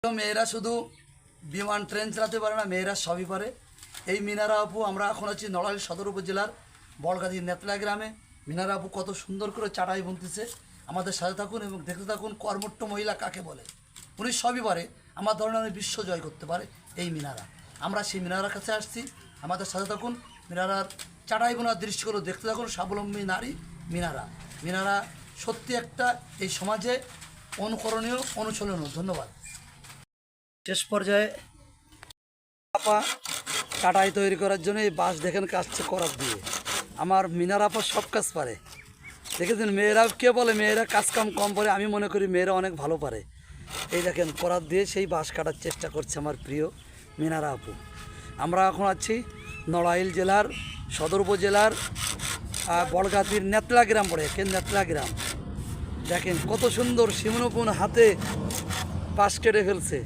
মেয়েরা শুধু বিমান ট্রেন চালাতে পারে না, মেয়েরা সবই পারে। এই মিনারা আপু, আমরা এখন আছি নড়াইল সদর উপজেলার বড়গাজীর নেতলা গ্রামে। মিনারা আপু কত সুন্দর করে চাটাই বুনতেছে। আমাদের সাথে থাকুন এবং দেখতে থাকুন কর্মঠ মহিলা কাকে বলে। উনি সবই পারে, আমার ধরনের বিশ্ব জয় করতে পারে এই মিনারা। আমরা সেই মিনারার কাছে আসছি, আমাদের সাথে থাকুন। মিনারার চাটাই বোনার দৃশ্যগুলো দেখতে থাকুন। স্বাবলম্বী নারী মিনারা। মিনারা সত্যি একটা এই সমাজে অনুকরণীয়, অনুসরণীয়। ধন্যবাদ। শেষ পর্যায়ে আপা চাটাই তৈরি করার জন্য এই বাঁশ দেখেন কাজছে করার দিয়ে। আমার মিনার আপা সব কাজ পারে, দেখেছেন। মেয়েরা কে বলে মেয়েরা কাজ কাম কম পারে, আমি মনে করি মেয়েরা অনেক ভালো পারে। এই দেখেন করার দিয়ে সেই বাঁশ কাটার চেষ্টা করছে আমার প্রিয় মিনারা আপু। আমরা এখন আছি নড়াইল জেলার সদর উপজেলার বড়গাতির নেতলা গ্রাম পড়ে, নেতলা গ্রাম। দেখেন কত সুন্দর সিমনপুন হাতে বাঁশ কেটে ফেলছে।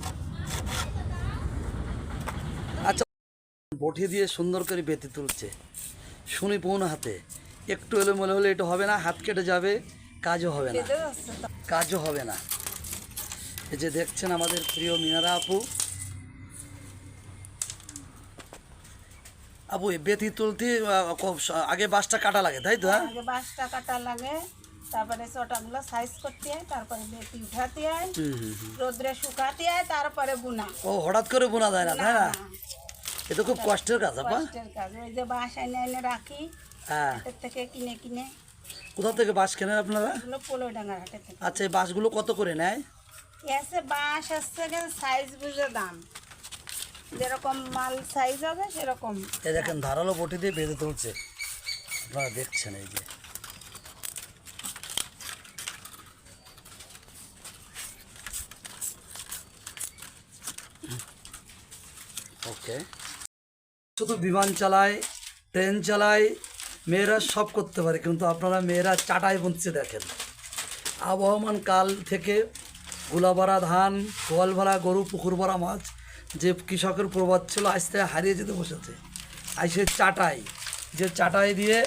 বটি দিয়ে সুন্দর করে বেঁধে তুলছে সুনিপুণ হাতে। একটু এলোমেলো হলে এটা হবে না, হাত কেটে যাবে, কাজও হবে না, কাজও হবে না। এই যে দেখছেন আমাদের প্রিয় মিনারা আপু। আপু বেঁধে তুলতে আগে বাঁশটা কাটা লাগে, তাই তো? আগে বাঁশটা কাটা লাগে, তারপরে চটাগুলো সাইজ করতে হয়, তারপরে বেটি উঠাতে হয়, রোদ্রে শুকাতে হয়, তারপরে বুনা। ও হঠাৎ করে বোনা যায় না, তাই না? এটা খুব কষ্টের কাজ আপা। কষ্টের কাজ। ওই যে বাঁশ এনে এনে রাখি, হ্যাঁ। হাটের থেকে কিনে কিনে। কোথা থেকে বাঁশ কেনেন আপনারা? এগুলো পোলোডাঙ্গার হাটের থেকে। আচ্ছা, এই বাঁশগুলো কত করে নেয়? এসে বাঁশ আসছে সাইজ বুঝে দাম, যেরকম মাল সাইজ হবে সেরকম। এই দেখেন ধারালো বটি দিয়ে বেঁধে তুলছে, আপনারা দেখছেন। এই যে ওকে, শুধু বিমান চালায়, ট্রেন চালায়, মেয়েরা সব করতে পারে, কিন্তু আপনারা মেয়েরা চাটাই বুনছে। দেখেন আবহমান কাল থেকে গোলা ভরা ধান, গোয়াল ভরা গরু, পুকুর ভরা মাছ, যে কৃষকের প্রবাদ ছিল আজ থেকে হারিয়ে যেতে বসেছে। আজ সে চাটাই, যে চাটাই দিয়ে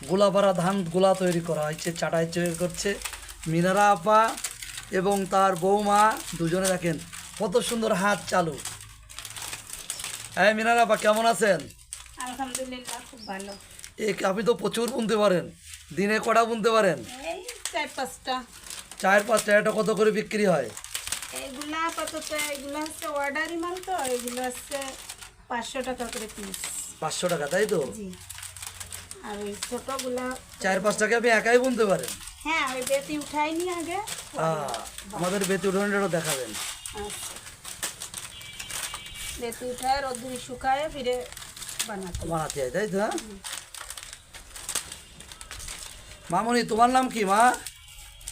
গোলা ভরা ধান গোলা তৈরি করা হয়, সে চাটাই তৈরি করছে মিনারা আপা এবং তার বৌমা দুজনে। দেখেন কত সুন্দর হাত চালু। হ্যাঁ মিনারা আপা, কেমন আছেন? আলহামদুলিল্লাহ, খুব ভালো। আপনি তো প্রচুর বুনতে পারেন, দিনে কটা বুনতে পারেন? এই 4-5টা। 4-5টা। এটা কত করে বিক্রি হয়? এইগুলা আপাতত এগুলো হচ্ছে অর্ডারি মাল, তো এগুলো হচ্ছে 500 টাকা করে পিস। 500 টাকা, তাই তো? জি। আর ওই ছোটগুলা 4-5টাকে আপনি একাই বুনতে পারেন? হ্যাঁ, ওই বেতি উঠাইনি আগে। আমাদের বেতি উঠানটা দেখাবেন। আচ্ছা, বেতি উঠায় রোদ্দুরে শুকায় ফিরে বানাতে হয়, তাই তো? হ্যাঁ মামনি, তোমার নাম কি মা?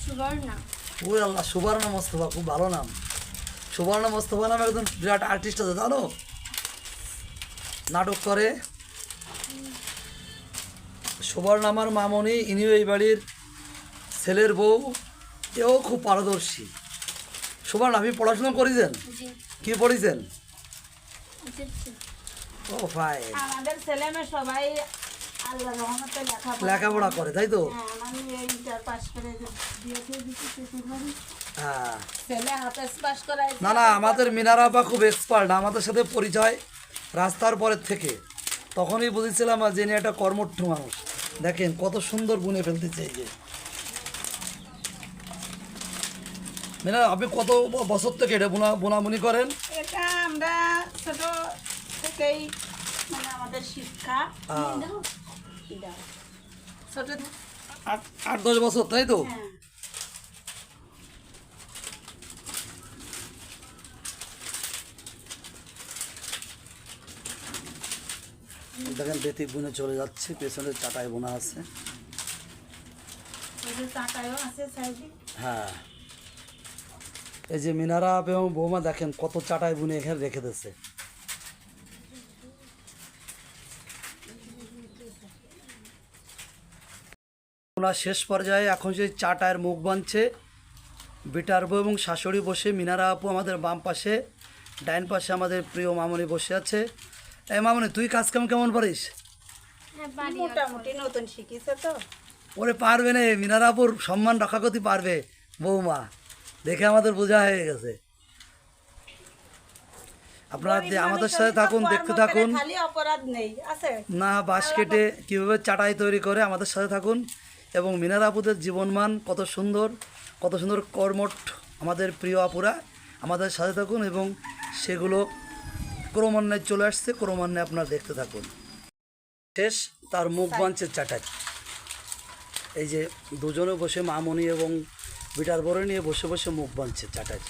সুবর্ণা। ওই আল্লাহ, সুবর্ণা মোস্তফা, খুব ভালো নাম। সুবর্ণা মোস্তফা নাম একজন বিরাট আর্টিস্ট আছে, জানো? নাটক করে। সুবর্ণা আমার মামনি, ইনিও এই বাড়ির ছেলের বউ, এও খুব পারদর্শী। সুবর্ণা, আপনি পড়াশোনা করেছেন? কি পড়েছেন? ও ভাই, আমাদের ছেলে মেয়ে সবাই আল্লাহর রহমতে লেখাপড়া করে, তাই তো? হ্যাঁ, আমি ইন্টার পাস করে দিয়েছি, হ্যাঁ। ছেলে হাফেজ পাস করাই। না না, আমাদের মিনারা আপা খুব এক্সপার্ট। আমাদের সাথে পরিচয় রাস্তার পরের থেকে, তখনই বুঝেছিলাম যে ইনি একটা কর্মঠ মানুষ। দেখেন কত সুন্দর বুনে ফেলতেছে। এই যে মিনারা, আপনি কত বছর থেকে এটা বোনাবুনি করেন? এটা আমরা ছোট থেকেই, মানে আমাদের শিক্ষা ছোট। 8-10 বছর, তাই তো? হ্যাঁ। দেখেন বেতি বুনে চলে যাচ্ছে, পেছনে চাটাই বোনা আছে। হ্যাঁ, এই যে মিনারা এবং বৌমা দেখেন কত চাটাই বুনে এখানে রেখে দিচ্ছে। ওনার শেষ পর্যায়ে এখন সেই চাটায়ের মুখ বাঁধছে বিটার বউ এবং শাশুড়ি বসে। মিনারা আপু আমাদের বাম পাশে, ডাইন পাশে আমাদের প্রিয় মামনি বসে আছে। এই মামনি, তুই কাজ কাম কেমন পারিস? মোটামুটি নতুন শিখিছে তো। ওরে পারবে না, মিনারাপুর সম্মান রক্ষা করতে পারবে বৌমা, দেখে আমাদের বোঝা হয়ে গেছে। আপনারা গরিব আমাদের মানুষের সাথে তো থাকুন, কর্ম দেখতে করে থাকুন। খালি অপরাধ নেই আছে। না বাঁশ কেটে কীভাবে চাটাই তৈরি করে আমাদের সাথে থাকুন। এবং মিনারা আপুদের জীবনমান কত সুন্দর কর্মঠ আমাদের প্রিয় আপুরা, আমাদের সাথে থাকুন এবং সেগুলো ক্রমান্বয়ে চলে আসছে, ক্রমান্বয়ে আপনারা দেখতে থাকুন। শেষ তার মুখ বাঁধছে চাটাই। এই যে দুজনে বসে মামনি এবং বিটার বরে নিয়ে বসে বসে মুখ বাঁধছে চাটাই।